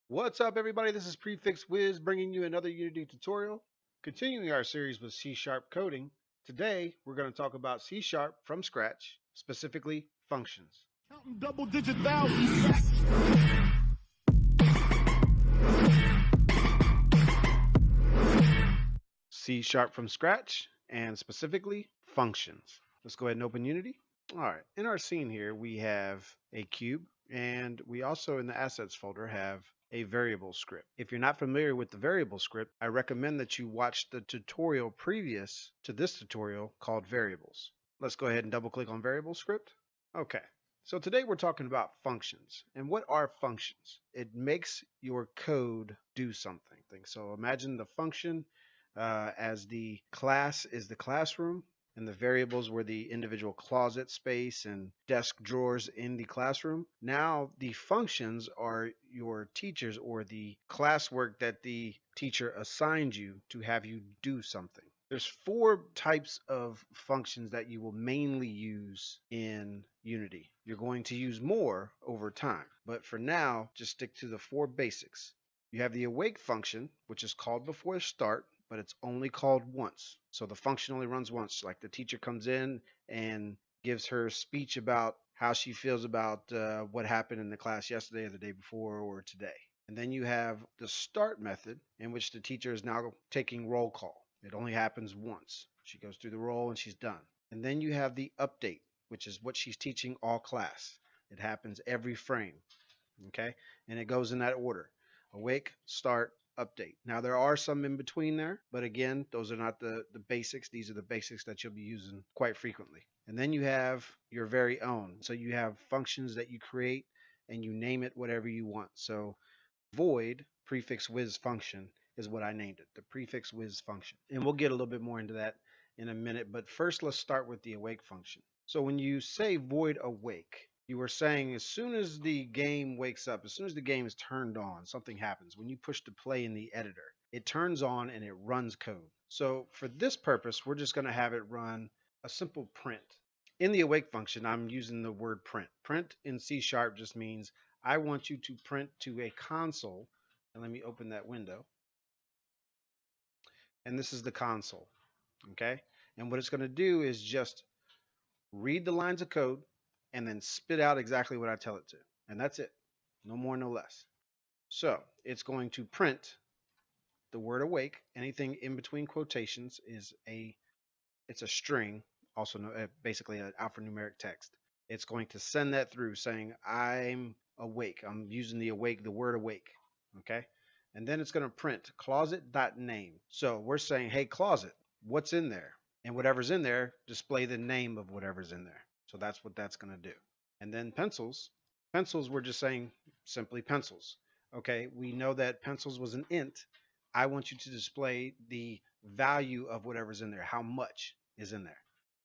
What's up, everybody? This is PrefixWiz bringing you another Unity tutorial. Continuing our series with C# coding, today we're going to talk about C# from scratch, specifically functions. Counting double-digit thousands. C# from scratch, and specifically functions. Let's go ahead and open Unity. All right, in our scene here, we have a cube, and we also in the assets folder have a variable script. If you're not familiar with the variable script, I recommend that you watch the tutorial previous to this tutorial called variables. Let's go ahead and double click on variable script. Okay, so today we're talking about functions. And what are functions? It makes your code do something. So imagine the function as the class is the classroom, and the variables were the individual closet space and desk drawers in the classroom. Now the functions are your teachers or the classwork that the teacher assigned you to have you do something. There's four types of functions that you will mainly use in Unity. You're going to use more over time, but for now, just stick to the four basics. You have the awake function, which is called before start, but it's only called once. So the function only runs once. Like the teacher comes in and gives her speech about how she feels about what happened in the class yesterday or the day before or today. And then you have the start method, in which the teacher is now taking roll call. It only happens once. She goes through the roll and she's done. And then you have the update, which is what she's teaching all class. It happens every frame. Okay, and it goes in that order: awake, start, update. Now there are some in between there, but again, those are not the basics. These are the basics that you'll be using quite frequently. And then you have your very own. So you have functions that you create and you name it whatever you want. So void PrefixWiz function is what I named it, the PrefixWiz function. And we'll get a little bit more into that in a minute, but first let's start with the awake function. So when you say void awake, you were saying as soon as the game wakes up, as soon as the game is turned on, something happens. When you push the play in the editor, it turns on and it runs code. So for this purpose, we're just going to have it run a simple print. In the awake function, I'm using the word print. Print in C# just means I want you to print to a console. And let me open that window. And this is the console. Okay. And what it's going to do is just read the lines of code and then spit out exactly what I tell it to. And that's it. No more, no less. So it's going to print the word awake. Anything in between quotations is it's a string, also basically an alphanumeric text. It's going to send that through saying I'm awake. I'm using the word awake. Okay. And then it's going to print closet.name. So we're saying, hey, closet, what's in there? And whatever's in there, display the name of whatever's in there. So that's what that's going to do. And then pencils, we're just saying simply pencils. Okay, we know that pencils was an int. I want you to display the value of whatever's in there, how much is in there.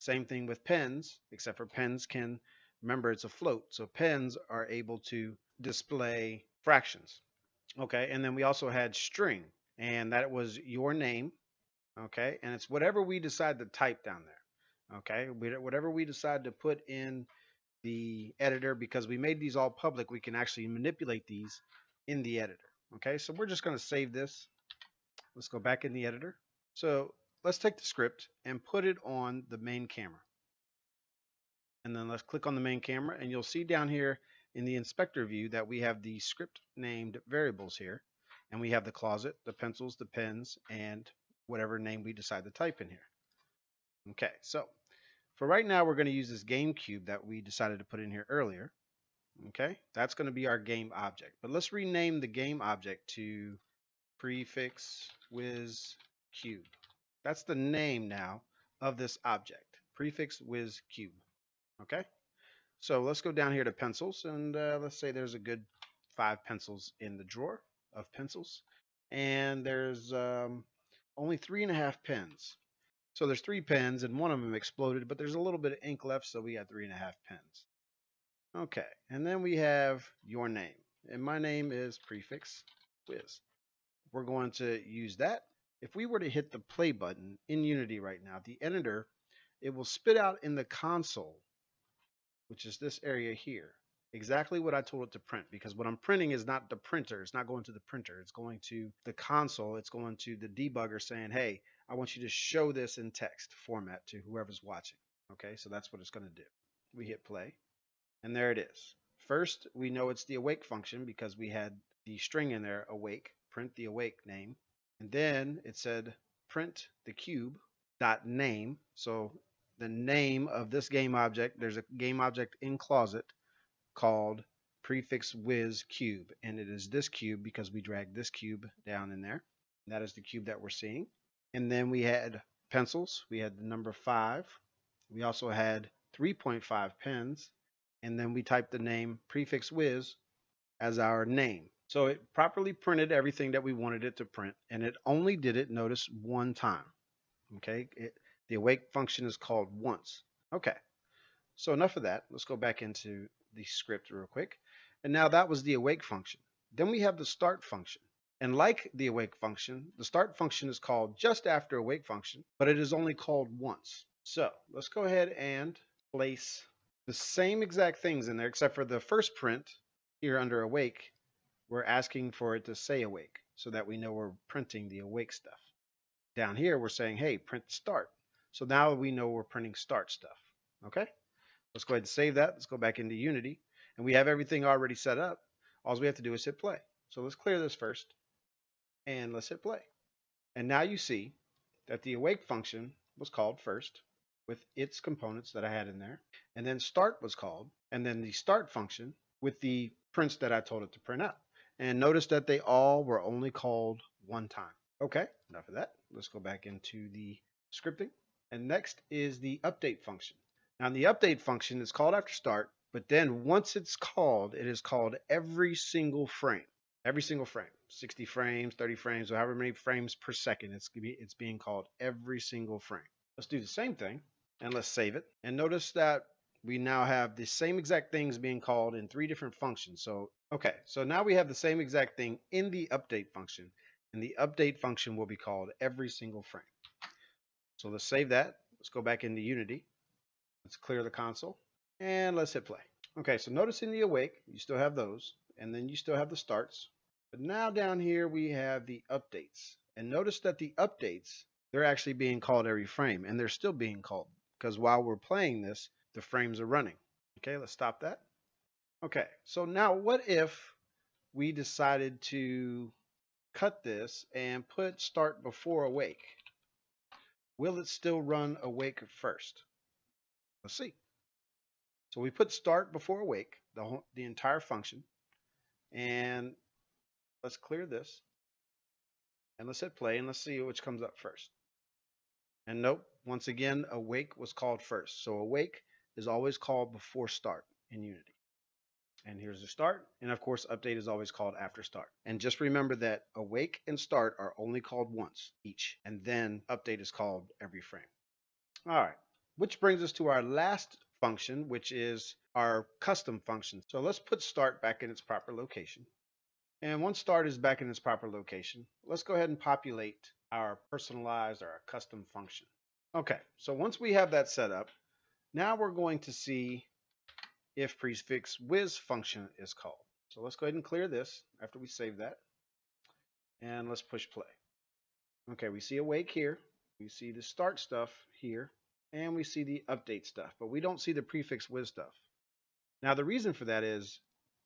Same thing with pens, except for pens can, remember it's a float, so pens are able to display fractions. Okay, and then we also had string, and that was your name. Okay, and it's whatever we decide to type down there. Okay, whatever we decide to put in the editor, because we made these all public, we can actually manipulate these in the editor. Okay, so we're just going to save this. Let's go back in the editor. So let's take the script and put it on the main camera. And then let's click on the main camera, and you'll see down here in the inspector view that we have the script named variables here. And we have the closet, the pencils, the pens, and whatever name we decide to type in here. Okay, so for right now, we're going to use this game cube that we decided to put in here earlier. Okay, that's going to be our game object. But let's rename the game object to PrefixWiz cube. That's the name now of this object, PrefixWiz cube. Okay, so let's go down here to pencils, and let's say there's a good 5 pencils in the drawer of pencils, and there's only 3.5 pens. So there's 3 pens, and one of them exploded, but there's a little bit of ink left, so we got 3.5 pens. Okay, and then we have your name, and my name is PrefixWiz. We're going to use that. If we were to hit the play button in Unity right now, the editor, it will spit out in the console, which is this area here. exactly what I told it to print, because what I'm printing is not the printer. It's not going to the printer. It's going to the console. It's going to the debugger saying, hey, I want you to show this in text format to whoever's watching. Okay, so that's what it's going to do. We hit play, and there it is. First, we know it's the awake function because we had the string in there, awake, print the awake name. And then it said print the cube dot name. So the name of this game object, there's a game object in closet called PrefixWiz cube, and it is this cube because we dragged this cube down in there. That is the cube that we're seeing. And then we had pencils. We had the number 5. We also had 3.5 pens, and then we typed the name PrefixWiz as our name. So it properly printed everything that we wanted it to print, and it only did it, notice, one time. Okay, the awake function is called once. Okay, so enough of that. Let's go back into the script real quick. And now that was the awake function. Then we have the start function. And like the awake function, the start function is called just after awake function, but it is only called once. So let's go ahead and place the same exact things in there, except for the first print here under awake, we're asking for it to say awake so that we know we're printing the awake stuff. Down here, we're saying, hey, print start. So now we know we're printing start stuff. Okay, let's go ahead and save that. Let's go back into Unity, and we have everything already set up. All we have to do is hit play. So let's clear this first, and let's hit play. And now you see that the awake function was called first with its components that I had in there, and then start was called, and then the start function with the prints that I told it to print out. And notice that they all were only called one time. Okay, enough of that. Let's go back into the scripting. And next is the update function. Now the update function is called after start, but then once it's called, it is called every single frame. Every single frame, 60 frames, 30 frames, or however many frames per second, it's being called every single frame. Let's do the same thing, and let's save it. And notice that we now have the same exact things being called in 3 different functions. So, okay, so now we have the same exact thing in the update function, and the update function will be called every single frame. So let's save that. Let's go back into Unity. Let's clear the console, and let's hit play. Okay, so notice in the awake, you still have those, and then you still have the starts. But now down here, we have the updates. And notice that the updates, they're actually being called every frame, and they're still being called because while we're playing this, the frames are running. Okay, let's stop that. Okay, so now what if we decided to cut this and put start before awake? Will it still run awake first? Let's see. So we put start before awake, the entire function, and let's clear this, and let's hit play, and let's see which comes up first. And nope, once again, awake was called first. So awake is always called before start in Unity. And here's the start. And of course, update is always called after start. And just remember that awake and start are only called once each. And then update is called every frame. All right, which brings us to our last function, which is our custom function. So let's put start back in its proper location. And once start is back in its proper location, let's go ahead and populate our personalized or our custom function. Okay, so once we have that set up, now we're going to see if PrefixWiz function is called. So let's go ahead and clear this after we save that. And let's push play. Okay, we see awake here. We see the start stuff here. And we see the update stuff. But we don't see the PrefixWiz stuff. Now the reason for that is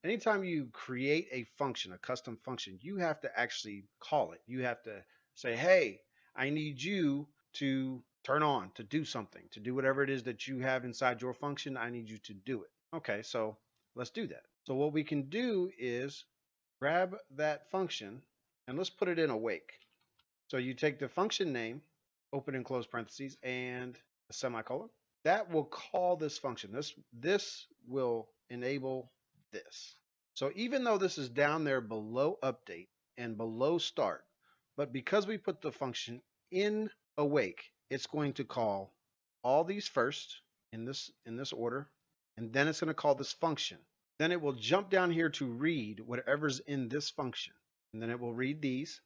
anytime you create a function, a custom function, you have to actually call it. You have to say, hey, I need you to turn on, to do something, to do whatever it is that you have inside your function. I need you to do it. Okay, so let's do that. So what we can do is grab that function and let's put it in awake. So you take the function name, open and close parentheses, and a semicolon. That will call this function. This will enable this. So even though this is down there below update and below start, but because we put the function in awake, it's going to call all these first in this order, and then it's going to call this function. Then it will jump down here to read whatever's in this function, and then it will read these.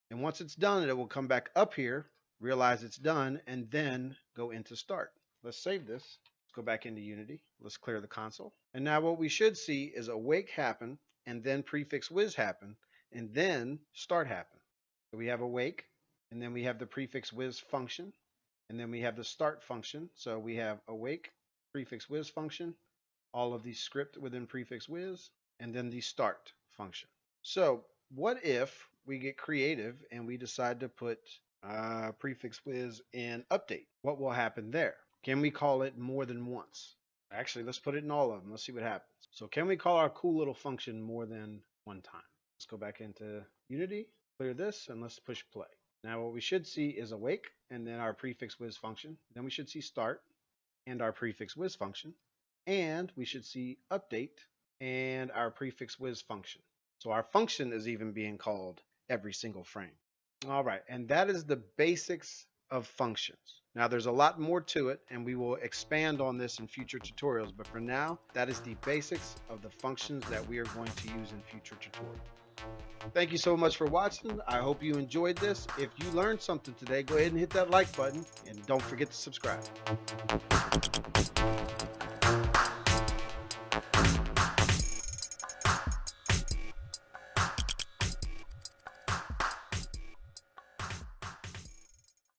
And once it's done, it will come back up here, realize it's done, and then go into start. Let's save this. Let's go back into Unity. Let's clear the console. And now what we should see is awake happen, and then PrefixWiz happen, and then start happen. So we have awake, and then we have the PrefixWiz function, and then we have the start function. So we have awake, PrefixWiz function, all of the script within PrefixWiz, and then the start function. So what if we get creative and we decide to put PrefixWiz in update? What will happen there? Can we call it more than once? Actually, let's put it in all of them. Let's see what happens. So can we call our cool little function more than one time? Let's go back into Unity, clear this, and let's push play. Now what we should see is awake, and then our PrefixWiz function. Then we should see start, and our PrefixWiz function. And we should see update, and our PrefixWiz function. So our function is even being called every single frame. All right, and that is the basics of functions. Now there's a lot more to it, and we will expand on this in future tutorials, but for now, that is the basics of the functions that we are going to use in future tutorials. Thank you so much for watching. I hope you enjoyed this. If you learned something today, go ahead and hit that like button, and don't forget to subscribe.